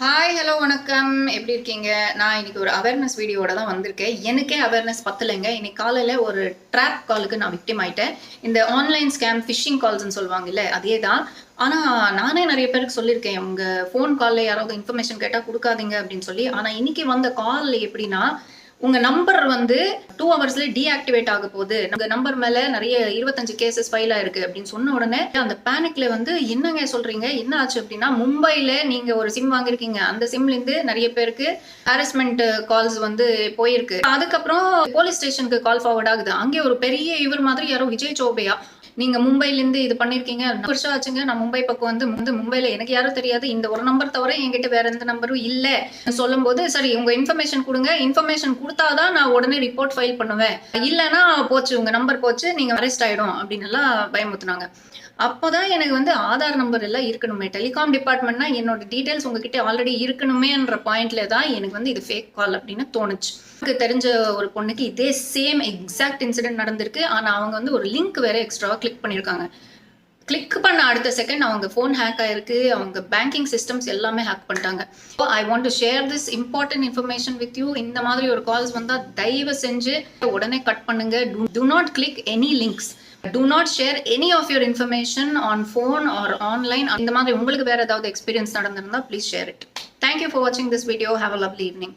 Hi hello வணக்கம். எப்படி இருக்கீங்க? நான் இன்னைக்கு ஒரு அவேர்னஸ் வீடியோட தான் வந்திருக்கேன். எனக்கே அவேர்னஸ் பத்தலைங்க. இன்னைக்கு காலையில் ஒரு ட்ராப் காலுக்கு நான் விக்டிம் ஆயிட்டேன். இந்த ஆன்லைன் ஸ்கேம் ஃபிஷிங் கால்ஸ்ன்னு சொல்லுவாங்கல்ல, அதே தான். ஆனால் நானே நிறைய பேருக்கு சொல்லியிருக்கேன், உங்கள் ஃபோன் காலில் யாராவது இன்ஃபர்மேஷன் கேட்டால் கொடுக்காதீங்க அப்படின்னு சொல்லி. ஆனால் இன்னைக்கு வந்த கால் எப்படின்னா, உங்க நம்பர் வந்து 2 ஹவர்ஸ்ல டீஆக்டிவேட் ஆக போகுது, உங்க நம்பர் மேல நிறைய 25 கேசஸ் ஃபைல் ஆயிருக்கு அப்படின்னு சொன்ன உடனே அந்த பேனிக்ல வந்து என்னங்க சொல்றீங்க, என்ன ஆச்சு அப்படின்னா, மும்பைல நீங்க ஒரு சிம் வாங்கிருக்கீங்க, அந்த சிம்ல இருந்து நிறைய பேருக்கு ஹாரஸ்மெண்ட் கால்ஸ் வந்து போயிருக்கு. அதுக்கப்புறம் போலீஸ் ஸ்டேஷனுக்கு கால் ஃபார்வர்ட் ஆகுது. அங்கே ஒரு பெரிய இவர் மாதிரி யாரோ விஜய் சோபையா, நீங்க மும்பைல இருந்து இது பண்ணிருக்கீங்க, 4 வருஷம் ஆச்சுங்க நான் மும்பை பக்கம் வந்து மும்பைல எனக்கு யாரும் தெரியாது, இந்த ஒரு நம்பர் தவிர என்கிட்ட வேற எந்த நம்பரும் இல்ல சொல்லும் போது, சரி உங்க இன்ஃபர்மேஷன் கொடுங்க, இன்ஃபர்மேஷன் கொடுத்தாதான் நான் உடனே ரிப்போர்ட் ஃபைல் பண்ணுவேன், இல்லைன்னா போச்சு உங்க நம்பர் போச்சு, நீங்க அரெஸ்ட் ஆயிடும் அப்படின்னு எல்லாம் பயமுத்துனாங்க. அப்போதான் எனக்கு வந்து ஆதார் நம்பர் எல்லாம் இருக்கணுமே, டெலிகாம் டிபார்ட்மெண்ட்னா என்னோட டீடைல்ஸ் உங்ககிட்ட ஆல்ரெடி இருக்கணுமேன்ற பாயிண்ட்ல தான் எனக்கு வந்து இது ஃபேக் கால் அப்படின்னு தோணுச்சு. எனக்கு தெரிஞ்ச ஒரு பொண்ணுக்கு இதே சேம் எக்ஸாக்ட் இன்சிடென்ட் நடந்திருக்கு. ஆனா அவங்க வந்து ஒரு லிங்க் வேற எக்ஸ்ட்ராவா கிளிக் பண்ணிருக்காங்க. கிளிக் பண்ண அடுத்த செகண்ட் அவங்க ஃபோன் ஹேக் ஆயிருக்கு, அவங்க பேங்கிங் சிஸ்டம்ஸ் எல்லாமே ஹேக் பண்ணிட்டாங்க. I want to share this important information with you. இந்த மாதிரி ஒரு கால்ஸ் வந்தா தயவு செஞ்சு உடனே கட் பண்ணுங்க. do not click any links, do not share any of your information on phone or online. இந்த மாதிரி உங்களுக்கு வேற ஏதாவது எக்ஸ்பீரியன்ஸ் நடந்திருந்தா please share it. Thank you for watching this video. Have a lovely evening.